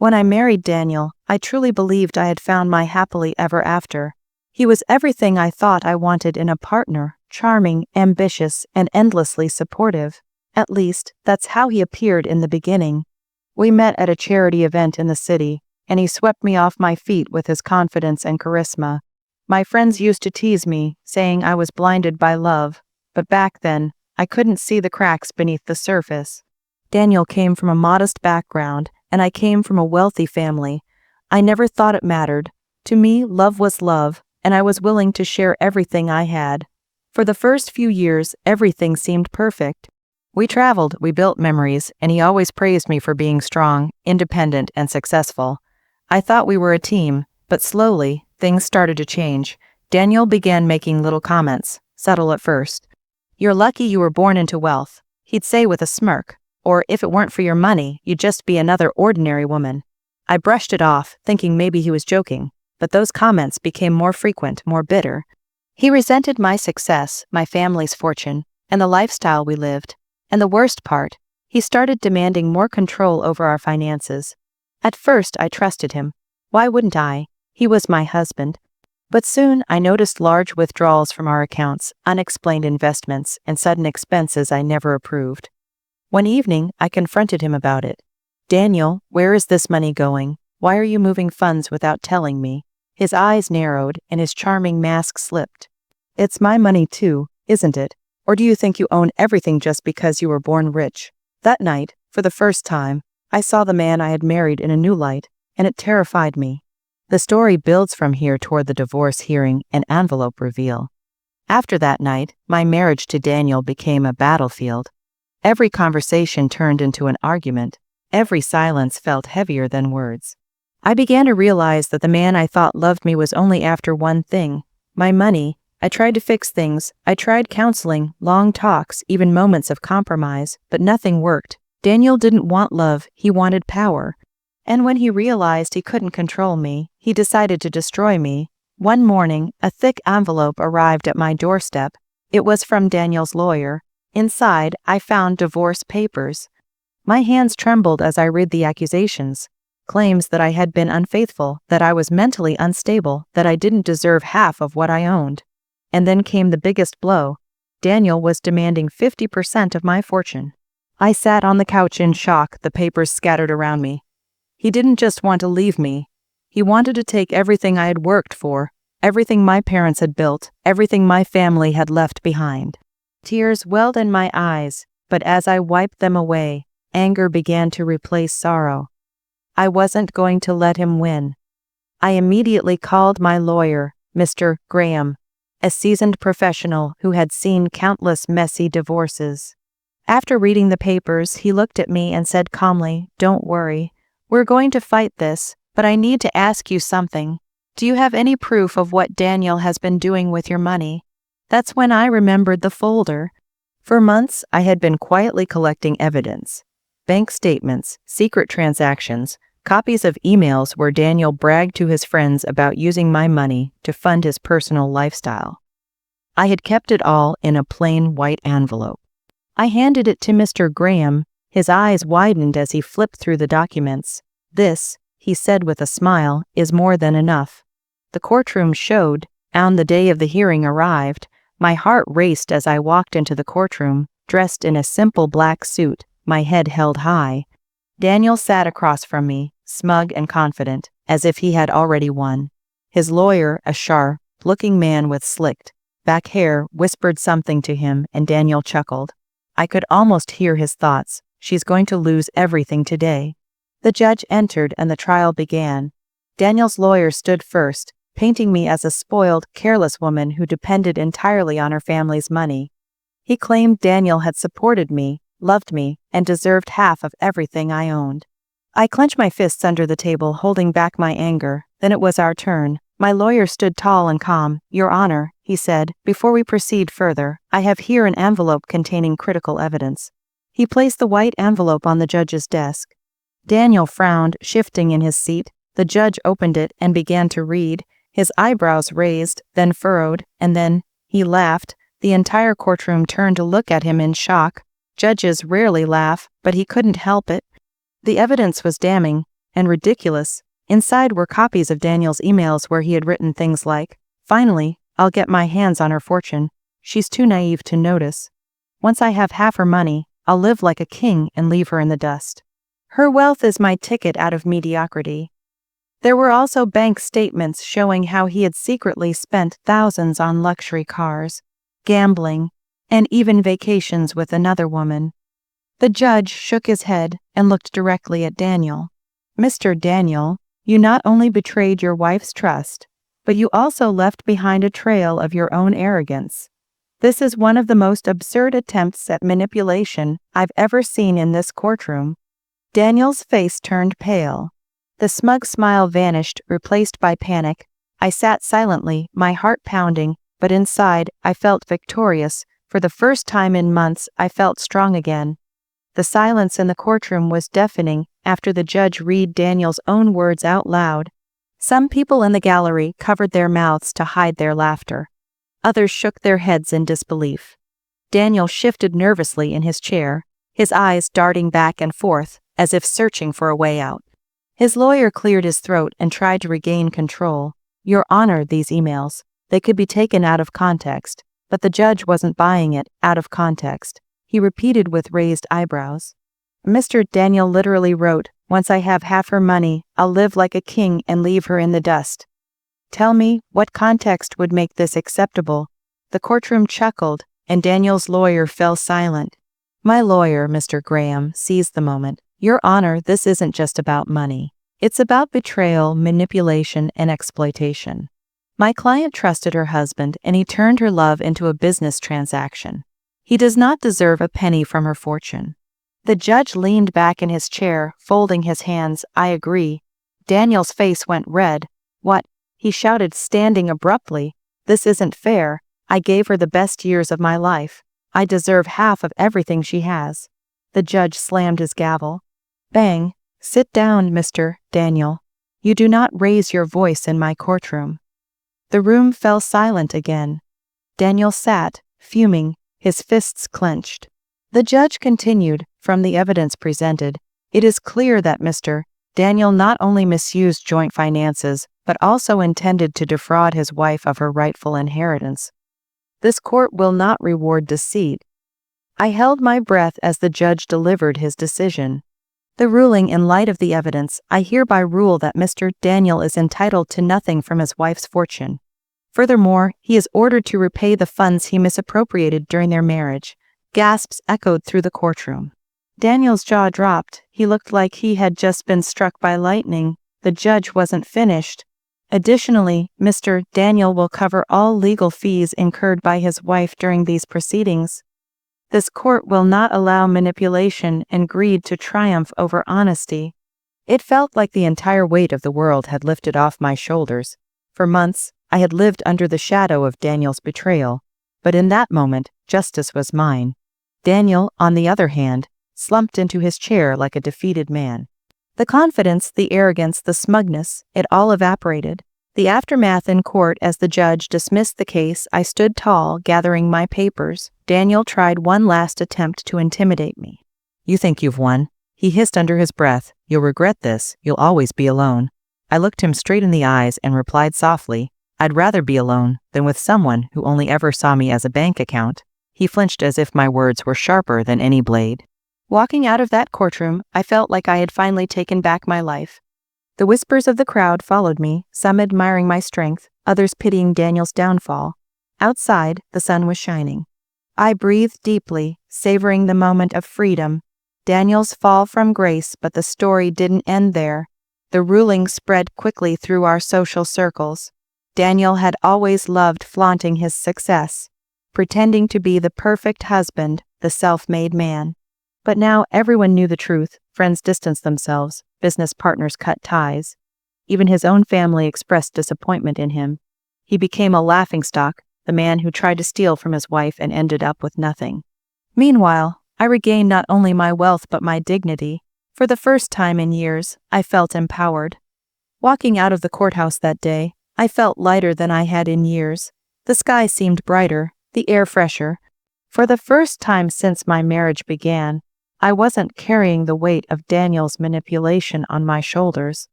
When I married Daniel, I truly believed I had found my happily ever after. He was everything I thought I wanted in a partner, charming, ambitious, and endlessly supportive. At least, that's how he appeared in the beginning. We met at a charity event in the city, and he swept me off my feet with his confidence and charisma. My friends used to tease me, saying I was blinded by love, but back then, I couldn't see the cracks beneath the surface. Daniel came from a modest background, and I came from a wealthy family. I never thought it mattered. To me, love was love, and I was willing to share everything I had. For the first few years, everything seemed perfect. We traveled, we built memories, and he always praised me for being strong, independent, and successful. I thought we were a team, but slowly, things started to change. Daniel began making little comments, subtle at first. "You're lucky you were born into wealth," he'd say with a smirk, or "if it weren't for your money, you'd just be another ordinary woman." I brushed it off, thinking maybe he was joking, but those comments became more frequent, more bitter. He resented my success, my family's fortune, and the lifestyle we lived. And the worst part, he started demanding more control over our finances. At first, I trusted him. Why wouldn't I? He was my husband. But soon, I noticed large withdrawals from our accounts, unexplained investments, and sudden expenses I never approved. One evening, I confronted him about it. "Daniel, where is this money going? Why are you moving funds without telling me?" His eyes narrowed, and his charming mask slipped. "It's my money too, isn't it? Or do you think you own everything just because you were born rich?" That night, for the first time, I saw the man I had married in a new light, and it terrified me. The story builds from here toward the divorce hearing and envelope reveal. After that night, my marriage to Daniel became a battlefield. Every conversation turned into an argument. Every silence felt heavier than words. I began to realize that the man I thought loved me was only after one thing: my money. I tried to fix things. I tried counseling, long talks, even moments of compromise, but nothing worked. Daniel didn't want love, he wanted power. And when he realized he couldn't control me, he decided to destroy me. One morning, a thick envelope arrived at my doorstep. It was from Daniel's lawyer. Inside, I found divorce papers. My hands trembled as I read the accusations. Claims that I had been unfaithful, that I was mentally unstable, that I didn't deserve half of what I owned. And then came the biggest blow. Daniel was demanding 50% of my fortune. I sat on the couch in shock, the papers scattered around me. He didn't just want to leave me. He wanted to take everything I had worked for, everything my parents had built, everything my family had left behind. Tears welled in my eyes, but as I wiped them away, anger began to replace sorrow. I wasn't going to let him win. I immediately called my lawyer, Mr. Graham, a seasoned professional who had seen countless messy divorces. After reading the papers, he looked at me and said calmly, "Don't worry. We're going to fight this, but I need to ask you something. Do you have any proof of what Daniel has been doing with your money?" That's when I remembered the folder. For months, I had been quietly collecting evidence. Bank statements, secret transactions, copies of emails where Daniel bragged to his friends about using my money to fund his personal lifestyle. I had kept it all in a plain white envelope. I handed it to Mr. Graham. His eyes widened as he flipped through the documents. "This," he said with a smile, "is more than enough." The courtroom showed, and the day of the hearing arrived. My heart raced as I walked into the courtroom, dressed in a simple black suit, my head held high. Daniel sat across from me, smug and confident, as if he had already won. His lawyer, a sharp-looking man with slicked back hair, whispered something to him, and Daniel chuckled. I could almost hear his thoughts. "She's going to lose everything today." The judge entered and the trial began. Daniel's lawyer stood first, painting me as a spoiled, careless woman who depended entirely on her family's money. He claimed Daniel had supported me, loved me, and deserved half of everything I owned. I clenched my fists under the table, holding back my anger. Then it was our turn. My lawyer stood tall and calm. "Your Honor," he said, "before we proceed further, I have here an envelope containing critical evidence." He placed the white envelope on the judge's desk. Daniel frowned, shifting in his seat. The judge opened it and began to read. His eyebrows raised, then furrowed, and then he laughed. The entire courtroom turned to look at him in shock. Judges rarely laugh, but he couldn't help it. The evidence was damning. and ridiculous. Inside were copies of Daniel's emails where he had written things like, "Finally, I'll get my hands on her fortune. She's too naive to notice. Once I have half her money, I'll live like a king and leave her in the dust. Her wealth is my ticket out of mediocrity." There were also bank statements showing how he had secretly spent thousands on luxury cars, gambling, and even vacations with another woman. The judge shook his head and looked directly at Daniel. "Mr. Daniel, you not only betrayed your wife's trust, but you also left behind a trail of your own arrogance. This is one of the most absurd attempts at manipulation I've ever seen in this courtroom." Daniel's face turned pale. The smug smile vanished, replaced by panic. I sat silently, my heart pounding, but inside I felt victorious. For the first time in months, I felt strong again. The silence in the courtroom was deafening after the judge read Daniel's own words out loud. Some people in the gallery covered their mouths to hide their laughter. Others shook their heads in disbelief. Daniel shifted nervously in his chair, his eyes darting back and forth, as if searching for a way out. His lawyer cleared his throat and tried to regain control. "Your Honor, these emails, they could be taken out of context." But the judge wasn't buying it out of context. He repeated with raised eyebrows. "Mr. Daniel literally wrote, 'Once I have half her money, I'll live like a king and leave her in the dust.' Tell me, what context would make this acceptable?" The courtroom chuckled, and Daniel's lawyer fell silent. "My lawyer, Mr. Graham, seized the moment. 'Your Honor, this isn't just about money. It's about betrayal, manipulation, and exploitation. My client trusted her husband, and he turned her love into a business transaction. He does not deserve a penny from her fortune.'" The judge leaned back in his chair, folding his hands. "I agree." Daniel's face went red. "What?" he shouted, standing abruptly. "This isn't fair. I gave her the best years of my life. I deserve half of everything she has." The judge slammed his gavel. Bang. "Sit down, Mr. Daniel. You do not raise your voice in my courtroom." The room fell silent again. Daniel sat, fuming, his fists clenched. The judge continued, "From the evidence presented, it is clear that Mr. Daniel not only misused joint finances, but also intended to defraud his wife of her rightful inheritance. This court will not reward deceit." I held my breath as the judge delivered his decision. "The ruling in light of the evidence, I hereby rule that Mr. Daniel is entitled to nothing from his wife's fortune. Furthermore, he is ordered to repay the funds he misappropriated during their marriage." Gasps echoed through the courtroom. Daniel's jaw dropped. He looked like he had just been struck by lightning. The judge wasn't finished. "Additionally, Mr. Daniel will cover all legal fees incurred by his wife during these proceedings. This court will not allow manipulation and greed to triumph over honesty." It felt like the entire weight of the world had lifted off my shoulders. For months, I had lived under the shadow of Daniel's betrayal, but in that moment, justice was mine. Daniel, on the other hand, slumped into his chair like a defeated man. The confidence, the arrogance, the smugness, it all evaporated. The aftermath in court as the judge dismissed the case, I stood tall, gathering my papers. Daniel tried one last attempt to intimidate me. "You think you've won?" he hissed under his breath. "You'll regret this. You'll always be alone." I looked him straight in the eyes and replied softly, "I'd rather be alone than with someone who only ever saw me as a bank account." He flinched as if my words were sharper than any blade. Walking out of that courtroom, I felt like I had finally taken back my life. The whispers of the crowd followed me, some admiring my strength, others pitying Daniel's downfall. Outside, the sun was shining. I breathed deeply, savoring the moment of freedom. Daniel's fall from grace, but the story didn't end there. The ruling spread quickly through our social circles. Daniel had always loved flaunting his success, pretending to be the perfect husband, the self-made man. But now everyone knew the truth. Friends distanced themselves, business partners cut ties. Even his own family expressed disappointment in him. He became a laughingstock, the man who tried to steal from his wife and ended up with nothing. Meanwhile, I regained not only my wealth but my dignity. For the first time in years, I felt empowered. Walking out of the courthouse that day, I felt lighter than I had in years. The sky seemed brighter, the air fresher. For the first time since my marriage began, I wasn't carrying the weight of Daniel's manipulation on my shoulders.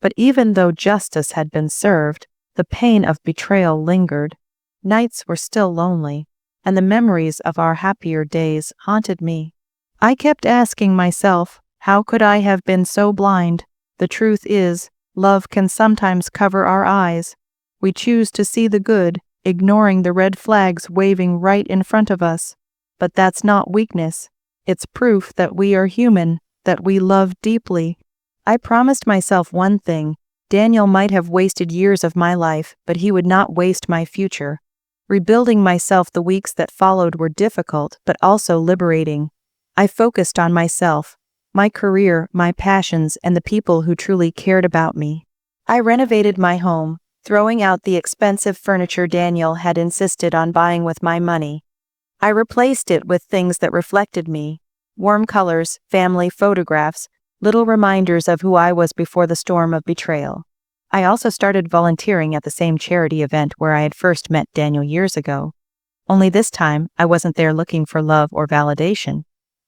But even though justice had been served, the pain of betrayal lingered. Nights were still lonely, and the memories of our happier days haunted me. I kept asking myself, how could I have been so blind? The truth is, love can sometimes cover our eyes. We choose to see the good, ignoring the red flags waving right in front of us. But that's not weakness. It's proof that we are human, that we love deeply. I promised myself one thing. Daniel might have wasted years of my life, but he would not waste my future. Rebuilding myself the weeks that followed were difficult, but also liberating. I focused on myself, my career, my passions, and the people who truly cared about me. I renovated my home, throwing out the expensive furniture Daniel had insisted on buying with my money. I replaced it with things that reflected me: warm colors, family photographs, little reminders of who I was before the storm of betrayal. I also started volunteering at the same charity event where I had first met Daniel years ago. Only this time, I wasn't there looking for love or validation.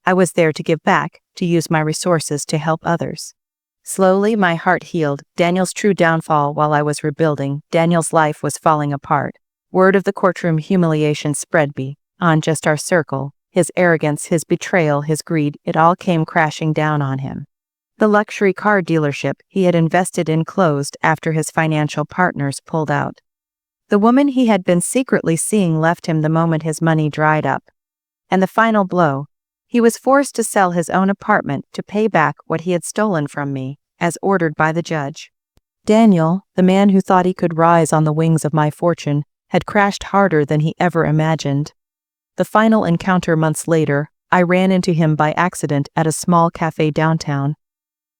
I was there to give back, to use my resources to help others. Slowly, my heart healed. Daniel's true downfall while I was rebuilding. Daniel's life was falling apart. Word of the courtroom humiliation spread beyond just our circle. His arrogance, his betrayal, his greed, it all came crashing down on him. The luxury car dealership he had invested in closed after his financial partners pulled out. The woman he had been secretly seeing left him the moment his money dried up. And the final blow: he was forced to sell his own apartment to pay back what he had stolen from me, as ordered by the judge. Daniel, the man who thought he could rise on the wings of my fortune, had crashed harder than he ever imagined. The final encounter months later, I ran into him by accident at a small cafe downtown.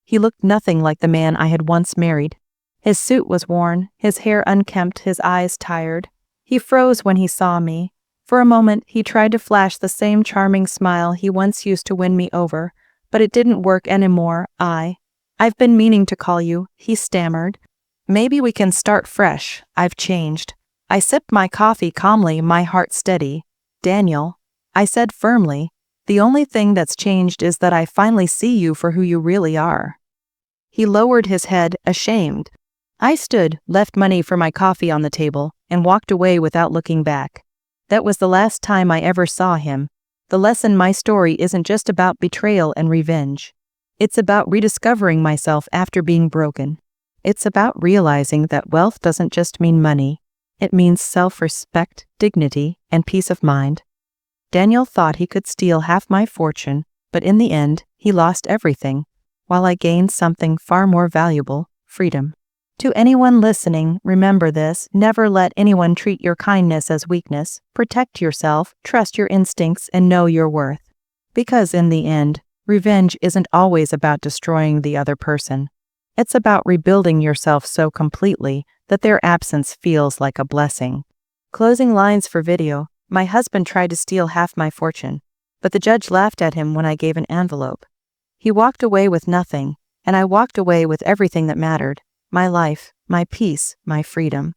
He looked nothing like the man I had once married. His suit was worn, his hair unkempt, his eyes tired. He froze when he saw me. For a moment, he tried to flash the same charming smile he once used to win me over, but it didn't work anymore. I've been meaning to call you," he stammered. "Maybe we can start fresh. I've changed." I sipped my coffee calmly, my heart steady. "Daniel," I said firmly, "the only thing that's changed is that I finally see you for who you really are." He lowered his head, ashamed. I stood, left money for my coffee on the table, and walked away without looking back. That was the last time I ever saw him. The lesson: my story isn't just about betrayal and revenge. It's about rediscovering myself after being broken. It's about realizing that wealth doesn't just mean money. It means self-respect, dignity, and peace of mind. Daniel thought he could steal half my fortune, but in the end, he lost everything, while I gained something far more valuable: freedom. To anyone listening, remember this: never let anyone treat your kindness as weakness. Protect yourself, trust your instincts, and know your worth. Because in the end, revenge isn't always about destroying the other person. It's about rebuilding yourself so completely that their absence feels like a blessing. Closing lines for video: my husband tried to steal half my fortune, but the judge laughed at him when I gave an envelope. He walked away with nothing, and I walked away with everything that mattered: my life, my peace, my freedom.